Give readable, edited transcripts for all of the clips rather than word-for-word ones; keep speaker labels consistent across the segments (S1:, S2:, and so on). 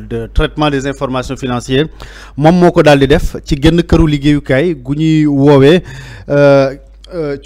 S1: de traitement des informations financières moom moo ko daal di def ci genn këru liggéeyukaay gu ñuy woowee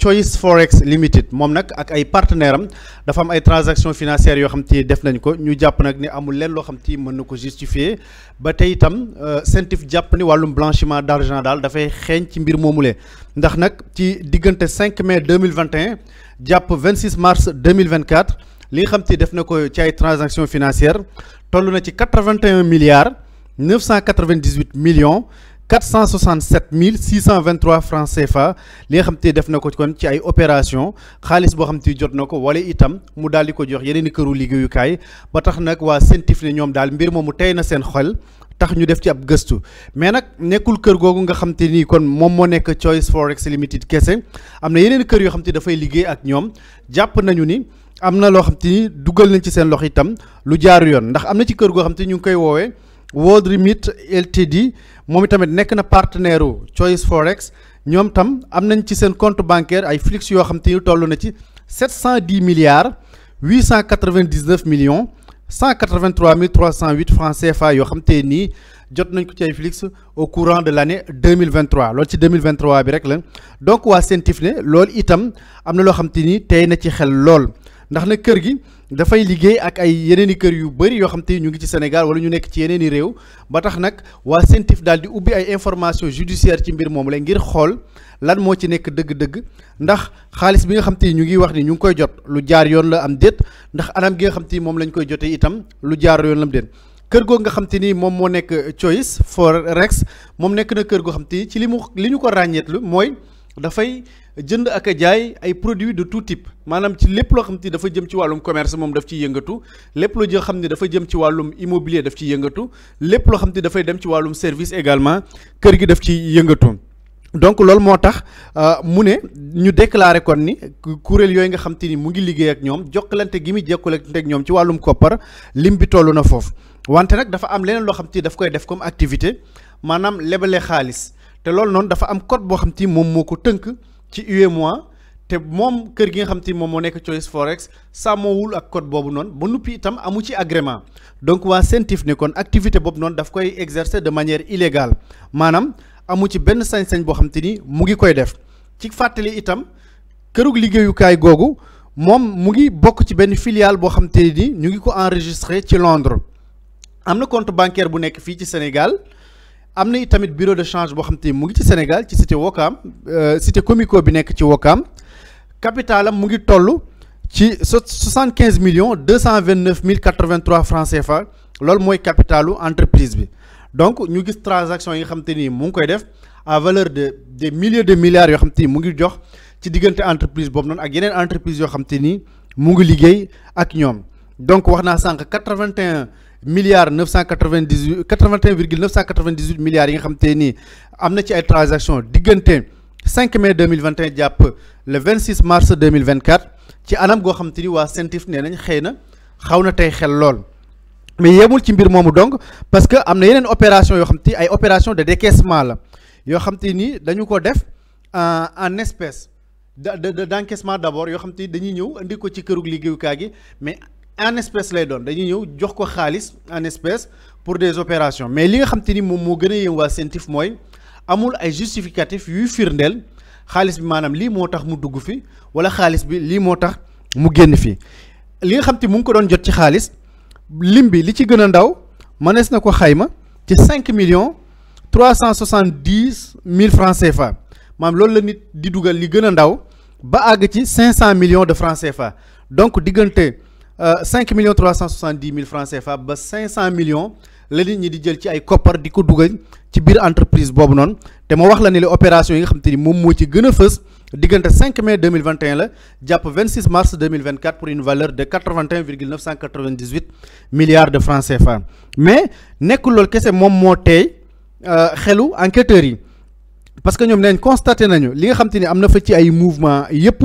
S1: Choice Forex Limited moom nag ak ay partenaires am dafa am ay transactions financières yoo xam te def nañ ko ñu jàpp nag ni amul leen loo xam te mën na ko justifier ba tey itam CENTIF jàpp ni wàllum blanchiment d'argent daal dafay xeeñ ci mbir moomulee ndax nag ci diggante 5 mai 2021 jàpp 26 mars 2024 li nga xam te def na ko ci ay transactions financières toll na ci 81 milliards 998 millions 467 623 francs CFA li nga xam te def na ko kon ci ay opération xaalis boo xam te jot na ko wala itam mu daal di ko jox yeneen i këru liggéeyukaay ba tax nag waa CENTIF ne ñoom daal mbir moomu tey na seen xel tax ñu def ci ab gëstu mais nag nekkul kër googu nga xam te ni kon moom moo nekk Choice Forex Limited kese am na yeneen kër yoo xam te dafay liggéey ak ñoom jàpp nañu ni am na loo xam te ni dugal nañ ci seen loxo itam lu jaaru yoon ndax am na ci kër goo xam te ñu ngi koy woowee World Remit Ltd moom itamit nekk na partenaire u Choice Forex ñoom tam am nañ ci seen compte bancaire ay flux yoo xam te ni toll na ci 710 milliards 899 millions 183 308 francs CFA yoo xam te nii jot nañ ko ci ay flux au courant de l'année 2023 loolu ci 2023 bi rek la donc waa CENTIF ne loolu itam am na loo xam te ni tey na ci xel lool ndax nag kër gi dafay liggéey ak ay yeneen i kër yu bëri yoo xam te ñu ngi ci Sénégal wala ñu nekk ci yeneen i réew ba tax nag waa CENTIF daal di ubbi ay information judiciaire ci mbir moomu la ngir xool lan moo ci nekk dëgg-dëgg ndax xaalis bi nga xam te ñu ngi wax ni ñu ngi koy jot lu jaar yoon la am déet ndax anam gi nga xam te moom lañ koy jotee itam lu jaar yoon la am déet kër googu nga xam te ni moom moo nekk Choice Forex moom nekk na kër goo xam te ci li ñu ko ràññeetlu mooy dafay jënd ak a jaay ay produits de tout type maanaam ci lépp loo xam te dafa jëm ci wàllum commerce moom daf ciy yëngatu lépp loo xam ne dafa jëm ci wàllum immobilier daf ciy yëngatu lépp loo xam te dafay dem ci wàllum service également kër gi daf ciy yëngatu donc loolu moo tax mu ne ñu déclaré kon ni kuréel yooyu nga xam te ni mu ngi liggéey ak ñoom jokkalante gi muy jokkalante ak ñoom ci wàllum koppar lim bi toll na foofu wante nag dafa am leneen loo xam te daf koy def comme activité maanaam lebale xaalis te loolu noonu dafa am code boo xam te moom moo ko tënk ci UEMOA te moom kër gi nga xam te moom moo nekk Choice Forex sàmmoowul ak code boobu noonu ba nuppi itam amu ci agrément donc waa CENTIF ne kon activité boobu noonu daf koy exercer de manière illégale maanaam amu ci benn sañ-sañ boo xam te ni mu ngi koy def ci fàttali itam kërug liggéeyukaay googu moom mu ngi bokk ci benn filiale boo xam te ni ñu ngi ko enregistré ci Londres am na compte bancaire bu nekk fii ci Sénégal am na tamit bureau de change boo xam te mu ngi ci Sénégal ci cité Wokam cité Comico bi nekk ci Wokam capitalam mu ngi toll ci 75 millions 229 mille 83 francs CFA loolu mooy capitalu entreprise bi donc ñu gis transaction yi nga xam te ni mu ngi koy def à valeur de des milliers de milliards yoo xam te ni mu ngi jox ci diggante entreprise boobu noonu ak yeneen entreprise yoo xam te ni mu ngi liggéey ak ñoom donc wax naa sànq 81 milliards 998 81 virgule 998 milliards yi nga xam te ni am na ci ay transactions diggante 5 mai 2021 jàpp le 26 mars 2024 ci anam goo xam te ni waa CENTIF nee nañ xëy na xaw na tey xel lool mais yemul ci mbir moomu donc parce que am na yeneen opération yoo xam te ay opération de décaissement la yoo xam te ni dañu ko def en espèce d'encaissement d'abord yoo xam te dañuy ñëw indi ko ci kërug liggéeyukaay gi mais en espèce lay doon dañuy ñëw jox ko xaalis en espèce pour des opérations mais li nga xam te ni moom moo gën a yëm waa CENTIF mooy amul ay justificatif yuy firndeel xaalis bi maanaam lii moo tax mu dugg fi wala xaalis bi lii moo tax mu génn fi li nga xam te mu ngi ko doon jot ci xaalis lim bi li ci gën a ndaw mënees na ko xayma ci 5 millions 370 mille francs CFA maanaam loolu la nit di dugal li gën a ndaw ba àgg ci 500 millions de francs CFA donc diggante 5 millions 370 mille francs CFA ba 500 millions la nit ñi di jël ci ay koppar di ko dugal ci biir entreprise boobu noonu te ma wax la ne les opérations yi nga xam te ni moom moo ci gën a fës diggante 5 mai 2021 la jàpp 26 mars 2024 pour une valeur de 81 virgule 998 milliards de francs CFA mais nekkul loolu kese moom moo teey xelu enquêteurs yi parce que ñoom neen constaté nañu li nga xam te ni am na fa ci ay mouvement yépp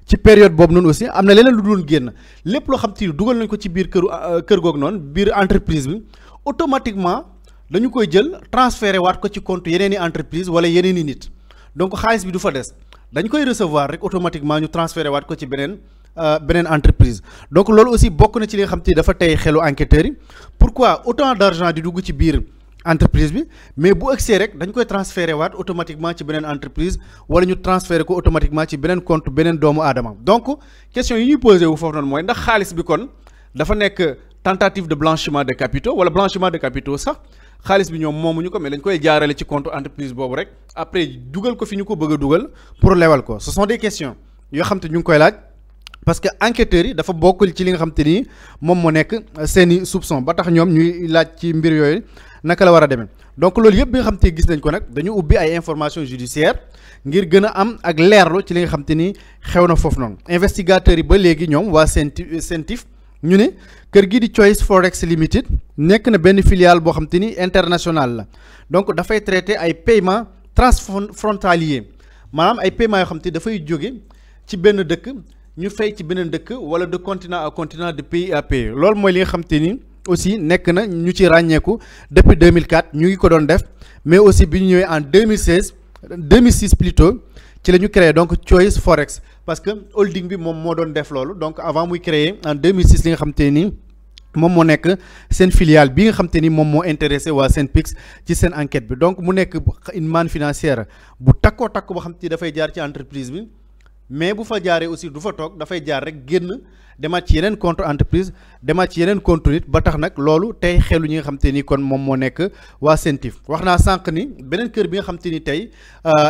S1: ci période boobu noonu aussi am na leneen lu doon génn lépp loo xam te ni dugal nañ ko ci biir kër googu noonu biir entreprise bi automatiquement dañu koy jël transféré waat ko ci compte yeneen i entreprise wala yeneen i nit donc xaalis bi du fa des dañ koy recevoir rek automatiquement ñu transféré waat ko ci beneen beneen entreprise donc loolu aussi bokk na ci li nga xam te dafa tey xelu enquêteurs yi pourquoi autant d'argent di dugg ci biir entreprise bi mais bu ëgsee rek dañ koy transférer waat automatiquement ci beneen entreprise wala ñu transférer ko automatiquement ci beneen compte beneen doomu aadama donc question yi ñuy posé wu foofu noonu mooy ndax xaalis bi kon dafa nekk tentative de blanchiment de capitaux wala blanchiment de capitaux sax xaalis bi ñoom moomuñu ko mais dañ koy jaarale ci compte entreprise boobu rek après dugal ko fi ñu ko bëgg a dugal pour lewal ko ce sont des questions yoo xam te ñu ngi koy laaj parce que enquêteurs yi dafa bokkul ci li nga xam te ni moom moo nekk seeni soupçon ba tax ñoom ñuy laaj ci mbir yooyu naka la war a demee donc loolu yëpp bi nga xam te gis nañ ko nag dañu ubbi ay informations judiciaires ngir gën a am ak leerlu ci li nga xam te ni xew na foofu noonu investigateurs yi ba léegi ñoom waa CENTIF ñu ne kër gi di Choice Forex Limited nekk na benn filiale boo xam te ni international la donc dafay traiter ay paiements transfrontaliers maanaam ay paiements yoo xam te dafay jóge ci benn dëkk ñu fay ci beneen dëkk wala de continent à continent de pays à pays loolu mooy li nga xam te ni aussi nekk na ñu ci ràññeeku depuis 2004 ñu ngi ko doon def mais aussi bi ñu ñëwee en 2006 plutôt ci la ñu créé donc Choice Forex parce que holding bi moom moo doon def loolu donc avant muy créé en 2006 li nga xam te ni moom moo nekk seen filiale bi nga xam te ni moom moo intéressé waa Synpics ci seen enquête bi donc mu nekk une manne financière bu takkoo takk boo xam te ni dafay jaar ci entreprise bi mais bu fa jaaree aussi du fa toog dafay jaar rek génn demaat ci yeneen compte entreprise demaat ci yeneen compte nit ba tax nag loolu tey xelu ñi nga xam te ni kon moom moo nekk waa CENTIF wax naa sànq ni beneen kër bi nga xam te ni tey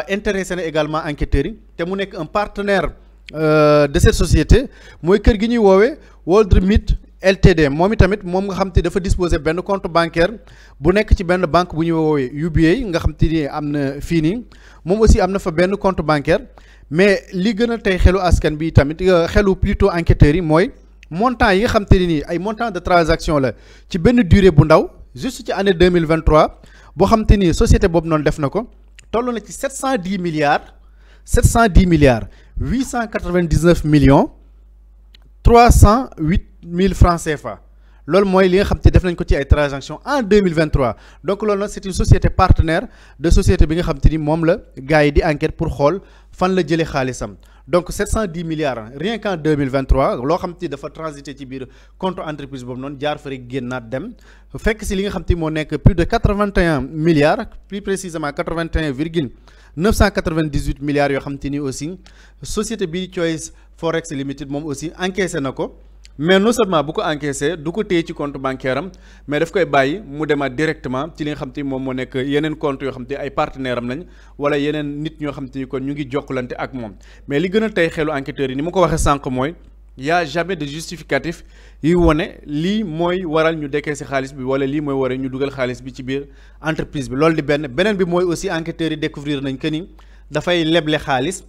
S1: intéressé na également enquêteurs yi te mu nekk un partenaire de cette société mooy kër gi ñuy woowee Worldremit LTD moom itamit moom nga xam te dafa disposer benn compte bancaire bu nekk ci benn banque bu ñuy woowee UBA nga xam te ni am na fii nii moom aussi am na fa benn compte bancaire mais li gën a tey xelu askan bi tamit xelu plutôt enquêteurs yi mooy montant yi nga xam te ni nii ay montant de transaction la ci benn durée bu ndaw juste ci année 2023 boo xam te ni société boobu noonu def na ko toll na ci 710 milliards 899 millions 308 000 francs CFA loolu mooy li nga xam te def nañ ko ci ay transactions en 2023 donc loolu nag c'est une société partenaire de société bi nga xam te ni moom la gars yi di enquête pour xool fan la jëlee xaalisam donc 710 milliards rien qu'en 2023 loo xam te dafa transité ci biir compte entreprise boobu noonu jaar fa rek génnaat dem fekk si li nga xam te moo nekk plus de 81 milliards plus précisément 81,998 milliards yoo xam te ni aussi société bi Choice Forex Limited moom aussi encaissé na ko mais non seulement bu ko encaissé du ko téye ci compte bancaire am mais daf koy bàyyi mu demaat directement ci li nga xam te moom moo nekk yeneen compte yoo xam te ay partenaire am nañ wala yeneen nit ñoo xam te ni kon ñu ngi jokkalante ak moom mais li gën a tey xelu enquêteurs yi ni ma ko waxee sànq mooy y a jamais de justificatif yi wone lii mooy waral ñu décaisser xaalis bi wala lii mooy waral ñu dugal xaalis bi ci biir entreprise bi loolu di beneen bi mooy aussi enquêteurs yi découvrir nañ que ni dafay leble xaalis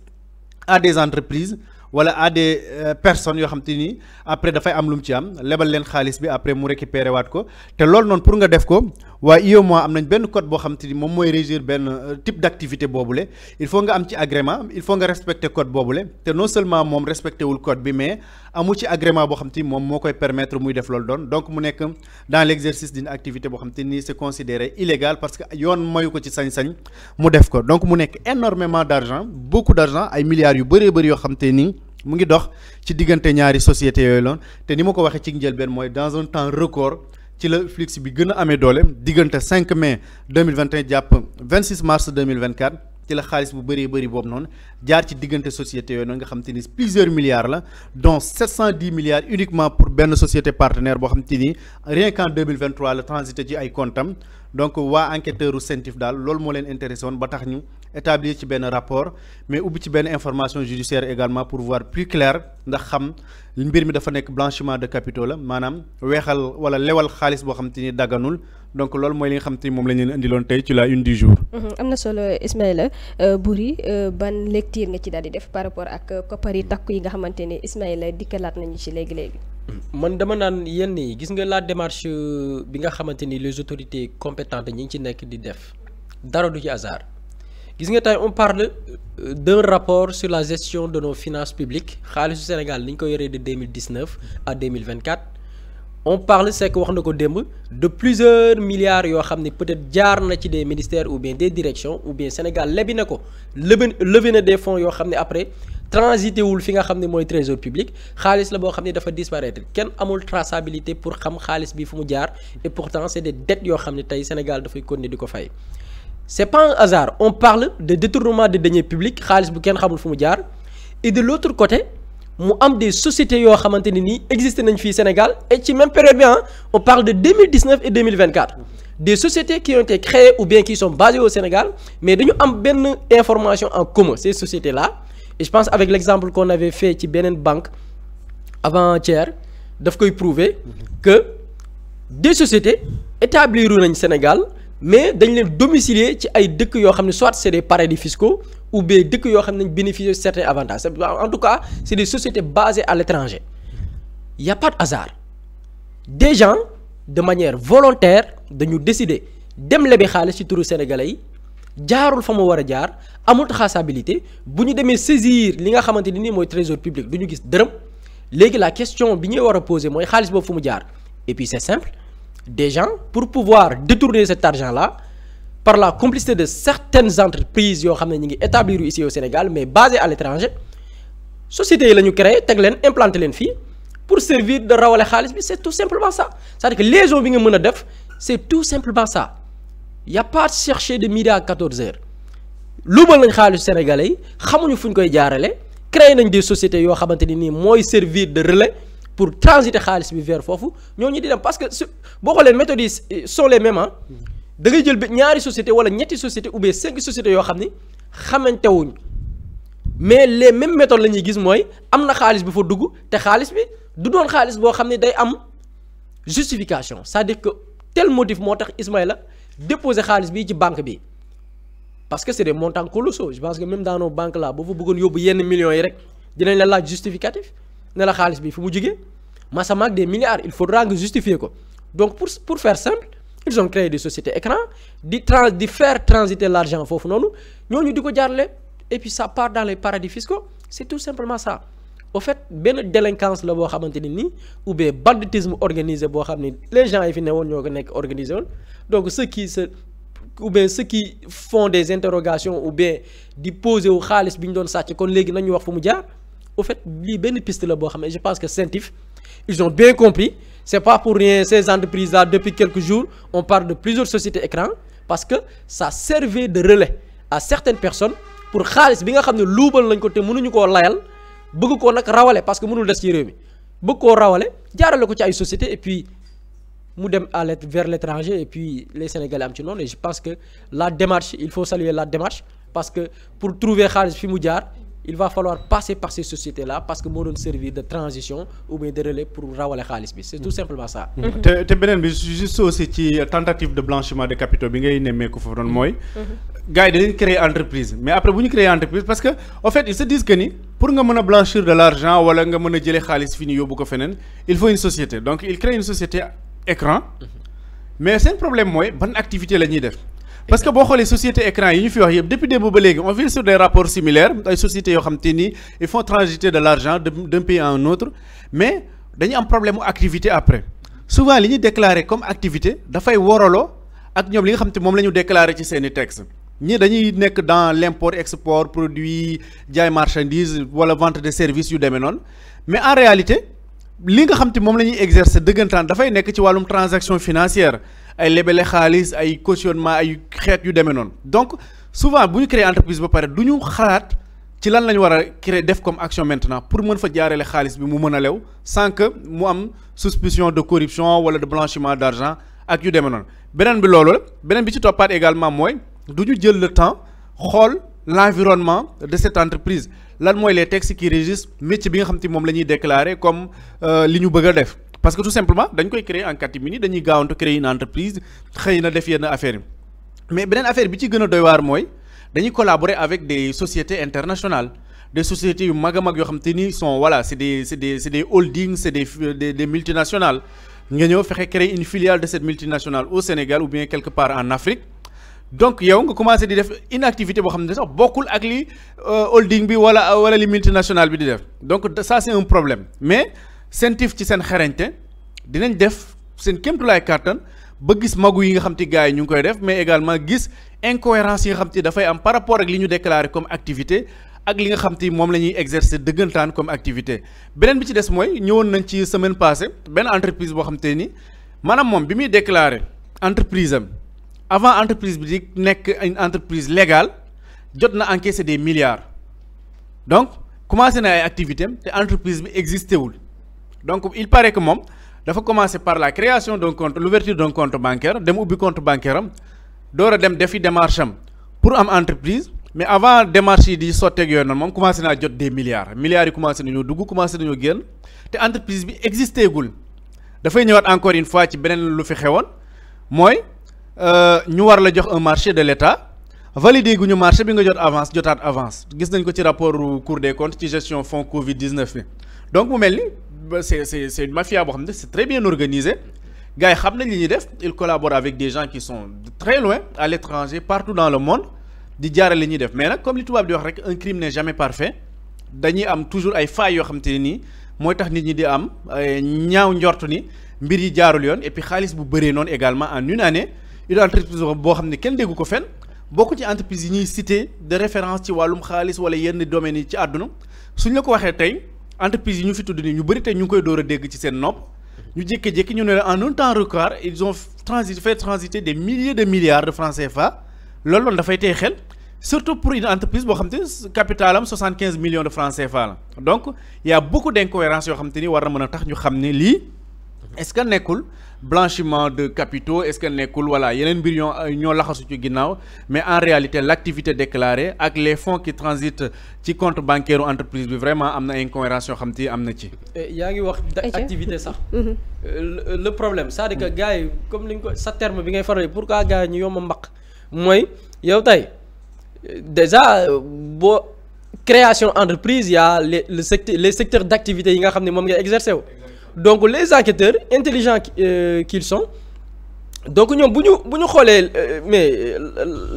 S1: à des entreprises wala à des personnes yoo xam te ni après dafay am lu mu ci am lebal leen xaalis bi après mu récupérer waat ko te loolu noonu pour nga def ko waa UEMOA am nañ benn code boo xam te ni moom mooy régir benn type d'activité boobule il faut nga am ci agrément il faut nga respecter code boobule te non seulement moom respecté wul code bi mais amu ci agrément boo xam te ni moom moo koy permettre muy def loolu doon donc mu nekk dans l'exercice d'une activité boo xam te ni c'est considéré illégal parce que yoon mayu ko ci sañ-sañ mu def ko donc mu nekk énormément d'argent beaucoup d'argent ay milliards yu bëree bëri yoo xam te ni mu ngi dox ci diggante ñaari sociétés yooyu loon te ni ma ko waxee ci njëlbeen mooy dans un temps record ci la flux bi gën a amee doole diggante 5 mai 2021 jàpp 26 mars 2024 ci la xaalis bu bëree bëri boobu noonu jaar ci diggante sociétés yooyu noonu nga xam te ni plusieurs milliards la dont 710 milliards uniquement pour benn société partenaire boo xam te ni rien qu'en 2023 la transité ci ay comptam donc waa enquêteur u CENTIF daal loolu moo leen intéressé woon ba tax ñu établir ci benn rapport mais ubbi ci benn information judiciaire également pour voir plus clair ndax xam mbir mi dafa nekk blanchiment de capitaux la maanaam weexal wala lewal xaalis boo xam te ni dagganul donc loolu mooy li nga xam te ni moom la ñu leen indiloon tey ci la une du jour.
S2: am na solo Ismaïla Boury ban lecture nga ci daal di def par rapport ak koppar yi takku yi nga xamante ni Ismaïla dikkalaat nañu ci léegi.
S3: man dama naan yenn yi gis nga la démarche bi nga xamante ni les autorités compétentes ñi ngi ci nekk di def dara du ci hasard gis nga tey on parle d'un rapport sur la gestion de nos finances publiques xaalisu Sénégal ni ñu ko yoree de 2019 à 2024 on parle c'est que wax na ko démb de plusieurs milliards yoo xam ne peut-être jaar na ci des ministères ou bien des directions ou bien Sénégal lebi na ko levé na des fonds yoo xam ne après transité wul fi nga xam ne mooy trésor public xaalis la boo xam ne dafa disparaître kenn amul traçabilité pour xam xaalis bi fu mu jaar et pourtant c'est des dettes yoo xam ne tey Sénégal dafay continuer di ko fay. C'est pas un hasard on parle de détournement de deniers publics xaalis bu kenn xamul fu mu jaar et de l'autre côté mu am des sociétés yoo xamante ne nii existé nañ fii Sénégal et ci même période bi on parle de 2019 et 2024 des sociétés qui ont été créées ou bien qui sont basées au Sénégal mais dañu am benn information en commun ces sociétés là et je pense avec l'exemple qu'on avait fait ci beneen banque avant-hier daf koy prouver que des sociétés établies nañ Sénégal mais dañ leen domicilier ci ay dëkk yoo xam ne soit c'est des paradis fiscaux ou bien dëkk yoo xam ne bénéficier de certains avantages en tout cas c'est des sociétés basées à l'étranger il y a pas de hasard des gens de manière volontaire dañu décider dem lebi xaalis ci turu sénégalais yi jaarul fa mu war a jaar amul traçabilité bu ñu demee saisir li nga xamante ni nii mooy trésor public du ñu gis dërëm léegi la question bi ñuy war a poser mooy xaalis boobu fu mu jaar et puis c'est simple des gens pour pouvoir détourner cet argent-là par la complicité de certaines entreprises yoo xam ne ñu ngi établir ici au Sénégal mais basées à l'étranger sociétés yi la ñu créé teg leen implanté leen fii pour servir de rawale xaalis bi c'est tout simplement ça c'est-à-dire que liaison bi nga mën a def c'est tout simplement ça y a pas à chercher de midi à 14 heures luubal nañ xaalisu sénégalais yi xamuñu fu ñu koy jaarale créé nañ des sociétés yoo xamante ni nii mooy servir de relais pour transiter xaalis bi vers foofu ñooñu di dem parce que boo xoolee méthodes yi sont les mêmes da ngay jël ñaari sociétés wala ñetti sociétés ou bien 5 sociétés yoo xam ni xamantewuñ mais les mêmes méthodes la ñuy gis mooy am na xaalis bi fa dugg te xaalis bi du doon xaalis boo xam ne day am justification c'est-à-dire que tel motif moo tax Ismaïla déposer xaalis bi ci banque bi parce que c'est des montants colossaux je pense que même dans nos banques là boo fa bëggoon yóbbu yenn millions yi rek dinañ la laaj justificatif ne la xaalis bi fu mu jugee massamaak des milliards il faudra nga justifier ko donc pour faire simple ils ont créé des sociétés écran di faire transiter l'argent foofu noonu ñooñu di ko jaarale et puis ça part dans les paradis fiscaux c'est tout simplement ça au fait benn délinquance la boo xamante ni nii ou bien banditisme organisé boo xam ni les gens yi fi ne woon ñoo ko nekk organisé woon donc ceux qui font des interrogations ou bien di poser wu xaalis bi ñu doon sàcc kon léegi nañu wax fu mu jaar au fait lii benn piste la boo xam ne je pense que CENTIF ils ont bien compris c'est pas pour rien ces entreprises là depuis quelques jours on parle de plusieurs sociétés écran parce que ça servait de relais à certaines personnes pour xaalis bi nga xam ne luubal nañ ko te mënuñu koo layal bëgg koo nag rawale parce que mënul des ci réew mi bëgg koo rawale jaarale ko ci ay sociétés et puis mu dem vers l'étranger et puis les Sénégalais am ci noonu et je pense que la démarche il faut saluer la démarche parce que pour trouver xaalis fi mu jaar il va falloir passer par ces sociétés-là parce que moo doon servir de transition ou bien de relais pour rawale xaalis bi c'est tout simplement ça.
S1: te beneen bi juste aussi ci tentative de blanchiment de capitaux bi ngay nemmeeku foofu noonu mooy. gars yi dañuy créer entreprise mais après bu ñu créer entreprise parce que en fait ils se disent que ni pour nga mën a blanchir de l'argent wala nga mën a jëlee xaalis fi ni yóbbu ko feneen il faut une société donc ils créent une société écran mais seen problème mooy ban activité la ñuy def. parce que boo xoolee société écran yi ñu fi wax yëpp depuis démb ba léegi on vit sur des rapports similaires ay sociétés yoo xam te ni ils font transiter de l'argent d'un pays à un autre mais dañu am problème mu activité après souvent li ñuy déclarer comme activité dafay woraloo ak ñoom li nga xam te moom la ñu déclarer ci seeni texte ñii dañuy nekk dans l'import export produit jaay marchandise wala vente de services yu demee noonu mais en réalité li nga xam te moom la ñuy exercer dëggantaan dafay nekk ci wàllum transaction financière ay lebele xaalis ay cautionnement ay xeet yu demee noonu donc souvent bu ñu créer entreprise ba pare du ñu xalaat ci lan la ñu war a créer def comme action maintenant pour mën fa jaarale xaalis bi mu mën a lew sans que mu am suspicion de corruption wala de blanchiment d'argent ak yu demee noonu beneen bi loolu la beneen bi ci toppaat également mooy du ñu jël le temps xool l'environnement de cette entreprise lan mooy les textes qui régissent métier bi nga xam te moom la ñuy déclarer comme li ñu bëgg a def parce que tout simplement dañ koy créer en catimini dañuy gaawantu créer une entreprise xëy na def yenn affaire yi mais beneen affaire bi ci gën a doy waar mooy dañuy collaborer avec des sociétés internationales des sociétés yu mag a mag yoo xam te ni sont voilà c'est des holdings c'est des multinationales nga ñëw fexe créer une filiale de cette multinationale au Sénégal ou bien quelque part en Afrique donc yow nga commencé di def une activité boo xam ne sax bokkul ak li holding bi wala li multinationale bi di def donc ça c'est un problème mais CENTIF ci seen xarañte dinañ def seen kéemtulaay kàttan ba gis magu yi nga xam te gars yi ñu ngi koy def mais également gis incohérence yi nga xam te dafay am par rapport ak li ñu déclaré comme activité ak li nga xam te moom la ñuy exercer dëggantaan comme activité beneen bi ci des mooy ñëwoon nañ ci semaine passée benn entreprise boo xam te ni maanaam moom bi muy déclarer entreprise am avant entreprise bi di nekk une entreprise légale jot na encaisser des milliards donc commencé na ay activités am te entreprise bi existé wul donc il paraît que moom dafa commencer par la création d'un compte l'ouverture d'un compte bancaire dem ubbi compte bancaire am door a dem defi démarche am pour am entreprise mais avant démarche yi di sotteeg yooyu noonu moom commencé naa jot des milliards yi commencé nañoo dugg commencé nañoo génn te entreprise bi existé gul dafay ñëwaat encore une fois ci beneen lu fi xewoon mooy ñu war la jox un marché de l'État validé gu ñu marché bi nga jot avance jotaat avance gis nañ ko ci rapport Cour des comptes ci gestion fonds Covid-19 bi donc mu mel ni c'est une mafia boo xam ne c'est très bien organisé gars yi xam nañ li ñuy def ils collaborent avec des gens qui sont très loin à l'étranger partout dans le monde di jaarale li ñuy def mais nag comme li tubaab di wax rek un crime n'est jamais parfait dañuy am toujours ay failles yoo xam te ne nii mooy tax nit ñi di am ñaaw njortu ni mbir yi jaarul yoon et puis xaalis bu bëree noonu également en une année une entreprise boo xam ne kenn déggu ko fenn bokk ci entreprise yi ñuy cité de référence ci wàllum xaalis wala yenn domaines yi ci àdduna suñ la ko waxee tey entreprise yi ñu fi tudd nii ñu bëri tey ñu ngi koy door a dégg ci seen nopp ñu jékki-jékki ñu ne en un temps record ils ont fait transiter des milliers de milliards de francs CFA loolu loolu dafay tey xel surtout pour une entreprise boo xam te capital am 75 millions de francs CFA la donc il y a beaucoup d'incohérences yoo xam te ni war na mën a tax ñu xam ne lii est-ce que nekkul blanchiment de capitaux est-ce que nekkul voilà yeneen mbir ñoo laxasu ci ginnaaw mais en réalité l'activité déclarée ak les fonds qui transitent ci compte bancaire entreprise bi vraiment am na incohérence yoo xam te am na ci.
S3: yaa ngi wax activité sax. le problème c'est-à-dire que gars yi comme li nga ko sa terme bi ngay faral pourquoi gars yi ñu yomb a mbaq mooy yow tey déjà boo création entreprise y a les secteurs d'activité yi nga xam ne moom ngay exercer wu. donc les enquêteurs intelligents qu'ils sont donc ñoom bu ñu xoolee mais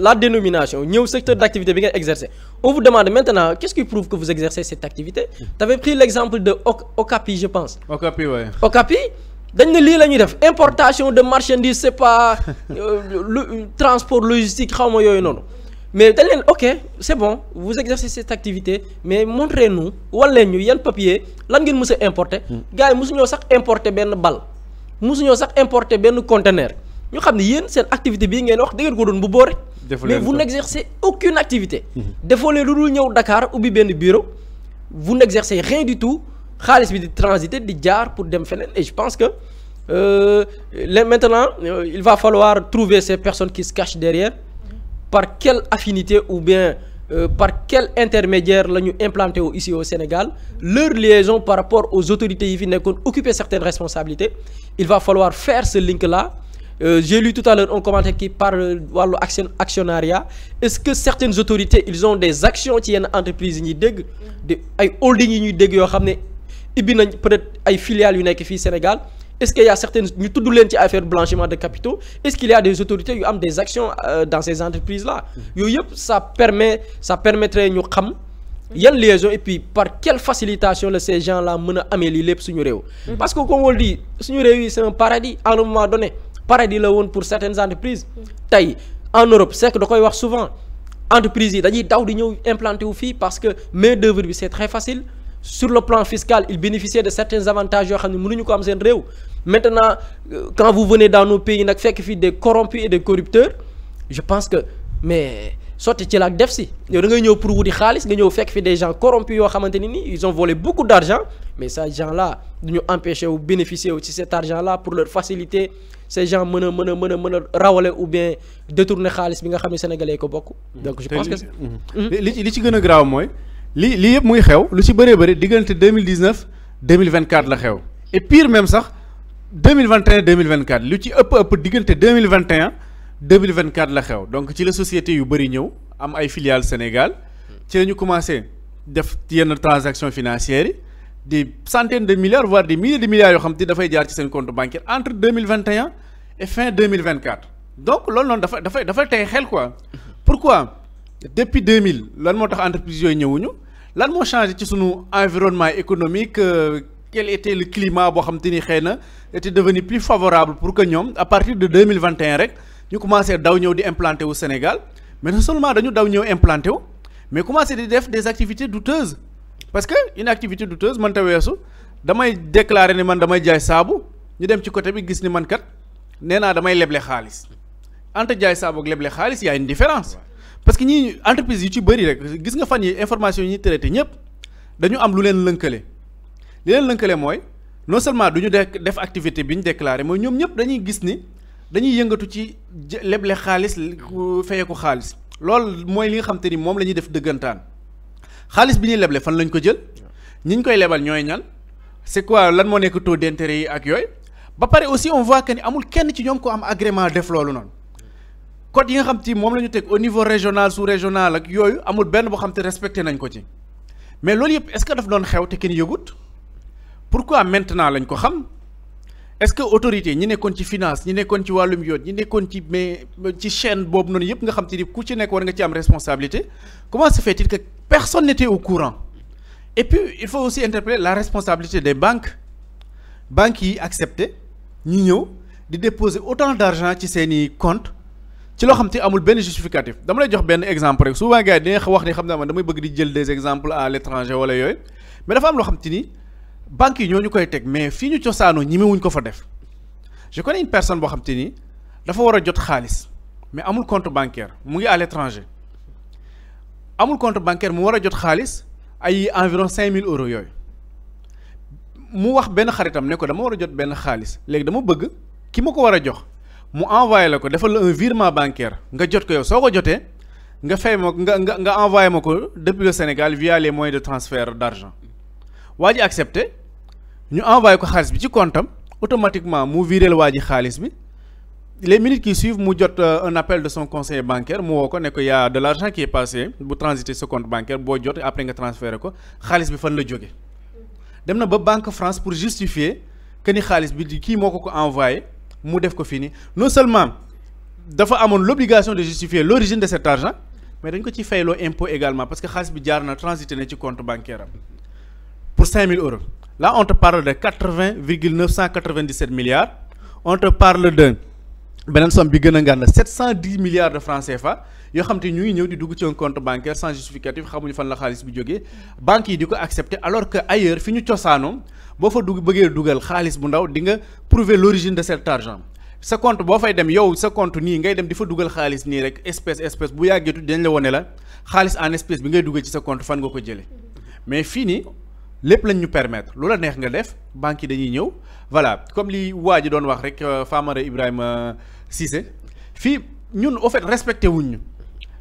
S3: la dénomination ñëw secteur d'activité bi ngay exercer on vous demande maintenant qu'est-ce qui prouve que vous exercez cette activité t'avais pris l'exemple de Okapi je pense Okapi dañ ne lii la ñuy def importation de marchandises c'est pas transport logistique xaw ma yooyu noonu mais dañ leen ok c'est bon vous exercez cette activité mais montrez-nous wan leen ñu yan papier lan ngeen mës a importer gars yi mësuñoo sax importer benn bal mësuñoo sax importer benn conteneur ñu xam ne yéen seen activité bii ngeen wax da ngeen ko doon bu boo rek mais vous n'exercez aucune activité defoo leen lu dul ñëw Dakar ubbi benn bureau vous n'exercez rien du tout xaalis bi di transiter di jaar pour dem feneen et je pense que maintenant il va falloir trouver ces personnes qui se cachent derrière par quelle affinité ou bien par quel intermédiaire la ñu implanté wu ici au Sénégal leur liaison par rapport aux autorités yi fi nekkoon occuper certaines responsabilités il va falloir faire ce link là j'ai lu tout à l'heure un commentaire qui parle wàllu actionnariat est-ce que certaines autorités ils ont des actions ci yenn entreprises yi ñuy dégg ay holding yi ñuy dégg yoo xam ne ibbi nañ peut-être ay filiales yu nekk fii Sénégal est-ce qu'il y a certaines ñu tudd leen ci affaire blanchiment de capitaux est-ce qu'il y a des autorités yu am des actions dans ces entreprises là yooyu yëpp ça permettrait ñu xam yan liaison et puis par quelle facilitation la ces gens là mën a amee lii lépp suñu réew parce que comme on le dit suñu réew yi c'est un paradis à un moment donné paradis la woon pour certaines entreprises tey en Europe c'est que da koy wax souvent entreprises yi dañuy daw di ñëw implanté wu fii parce que main d'œuvre bi c'est très facile sur le plan fiscal ils bénéficient de certains avantages yoo xam ne mënuñu ko am seen réew maintenant quand vous venez dans nos pays nag fekk fii des corrompus et des corrupteurs je pense que mais sotti ci la ak def si yow da ngay ñëw pour wuti xaalis nga ñëw fekk fi des gens corrompus yoo xamante ni nii ils ont volé beaucoup d'argent mais ces gens là duñu empêcher wu bénéficier wu ci cet argent là pour leur faciliter ces gens mën a rawale ou bien détourner xaalis bi nga xam ne sénégalais yi ko bokk donc je pense que
S1: li ci gën a graaw mooy lii yëpp muy xew lu ci bëree bëri diggante 2019 2024 la xew et pire même sax 2021 2024 lu ci ëpp diggante 2021 2024 la xew donc ci la société yu bëri ñëw am ay filiales Sénégal ci la ñu commencé def yenn transactions financières yi des centaines de milliards voire des milliers de milliards yoo xam te dafay jaar ci seen compte bancaire entre 2021 et fin 2024 donc loolu noonu dafay tey xel quoi pourquoi depuis 2000 lan moo tax entreprises yooyu ñëwuñu lan moo changé ci sunu environnement économique quel était le climat boo xam te ni xëy na était devenu plus favorable pour que ñoom à partir de 2021 rek ñu commencé daw ñëw di implanté wu Sénégal mais non seulement dañu daw ñëw implanté wu mais commencé di def des activités douteuses parce que une activité douteuse man ta weesu damay déclarer ni man damay jaay saabu ñu dem ci côté bi gis ni man kat nee naa damay leble xaalis entre jaay saabu ak leble xaalis y a une différence parce que ñii entreprise yu ci bëri rek gis nga fan yi information yi ñuy traité ñëpp dañu am lu leen lënkale li leen lënkale mooy non seulement du ñu def activité bi ñu déclaré mooy ñoom ñëpp dañuy gis ni dañuy yëngatu ci leble xaalis fayeeku xaalis loolu mooy li nga xam te ni moom la ñuy def dëggantaan xaalis bi ñuy leble fan lañ ko jël ñi ñu koy lebal ñooy ñan c'est quoi lan moo nekk taux d'intérêt yi ak yooyu ba pare aussi on voit que ni amul kenn ci ñoom ko am agrément def loolu noonu code yi nga xam te moom la ñu teg au niveau régional sous-régional ak yooyu amul benn boo xam te respecté nañ ko ci mais loolu yëpp est-ce que daf doon xew te kenn yëgut pourquoi maintenant lañ ko xam est-ce que autorité ñi nekkoon ci finance ñi nekkoon ci wàllum yoon ñi nekkoon ci mais ci chaîne boobu noonu yëpp nga xam te ni ku ci nekk war nga ci am responsabilité comment se fait-il que personne n'était au courant et puis il faut aussi interpeller la responsabilité des banques yi accepté ñi ñëw di déposer autant d'argent ci seeni compte ci loo xam te amul benn justificatif dama lay jox benn exemple rek souvent gars yi dañuy wax ni xam naa man damay bëgg di jël des exemples à l'étranger wala yooyu mais dafa am loo xam te ni banques yi ñoo ñu koy teg mais fii ñu cosaanoo ñimewuñ ko fa def je connais une personne boo xam te ni dafa war a jot xaalis mais amul compte bancaire mu ngi à l'étranger amul compte bancaire mu war a jot xaalis ay environ 5000 euros yooyu mu wax benn xaritam ne ko dama war a jot benn xaalis léegi dama bëgg ki ma ko war a jox mu envoyé la ko defal la un virement bancaire nga jot ko yow soo ko jotee nga fay ma nga envoyé ma ko depuis le Sénégal via les moyens de transfert d'argent waa ji accepté ñu envoyé ko xaalis bi ci comptam automatiquement mu viré la waa ji xaalis bi les minutes qui suivent mu jot un appel de son conseiller bancaire mu woo ko ne ko y a de l'argent qui est passé bu transiter ce compte bancaire boo jot après nga transféré ko xaalis bi fan la jóge dem na ba Banque France pour justifier que ni xaalis bi kii moo ko envoyé mu def ko fii nii non seulement dafa amoon l'obligation de justifier l'origine de cet argent mais dañ ko ci fayloo impôt également parce que xaalis bi jaar na transité na ci compte bancaire am pour 5000 euros là on te parle de 80,997 milliards on te parle de beneen somme bi gën a ngànn 710 milliards de francs CFA yoo xam te ñu ngi ñëw di dugg ci un compte bancaire sans justificatif xamuñu fan la xaalis bi jógee banques yi di ko accepter alors que ailleurs fi ñu cosaanoo boo fa bëggee dugal xaalis bu ndaw di nga prouver l'origine de cet argent sa compte boo fay dem yow sa compte nii ngay dem di fa dugal xaalis nii rek espèce bu yàggeetu dañ la wone la xaalis en espèce bi ngay dugal ci sa compte fan nga ko jëlee mais fii nii lépp lañ ñu permettre lu la neex nga def banques yi dañuy ñëw voilà comme li waa ji doon wax rek Famara Ibrahima Cissé fii ñun au fait respecté wuñ ñu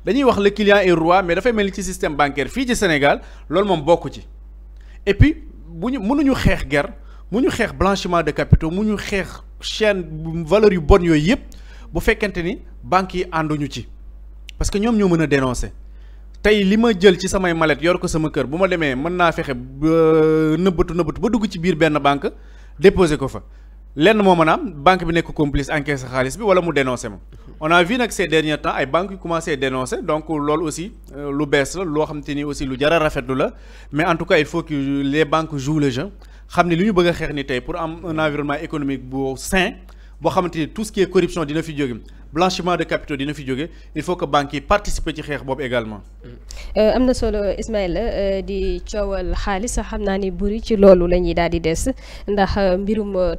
S1: dañuy wax le client est roi mais dafay mel ni ci système bancaire fii ci Sénégal loolu moom bokku ci et puis mënuñu xeex guerre mënuñu xeex blanchiment de capitaux mënuñu xeex chaîne valeurs yu bon yooyu yëpp bu fekkente ni banques yi ànduñu ci parce que ñoom ñoo mën a dénoncer tey li ma jël ci samay mallette yor ko sama kër bu ma demee mën naa fexe nëbbatu ba dugg ci biir benn banque déposer ko fa lenn moo mën a am banque bi nekk complice encaisse xaalis bi wala mu dénoncer ma on a vu nag ces derniers temps ay banques yu commencé dénoncer donc loolu aussi lu bees la loo xam te ni aussi lu jar a rafetlu la mais en tout cas il faut que les banques jouent le jeu xam ne li ñu bëgg a xeex ni tey pour am un environnement économique bu sain boo xamante ni tout ce qui est corruption dina fi jóge blanchiment de capitaux dina fi jóge il faut que banques yi participer ci xeex boobu également.
S2: am na solo Ismaïla di coowal xaalis xam naa ni buri ci loolu la ñuy daal di des ndax mbirum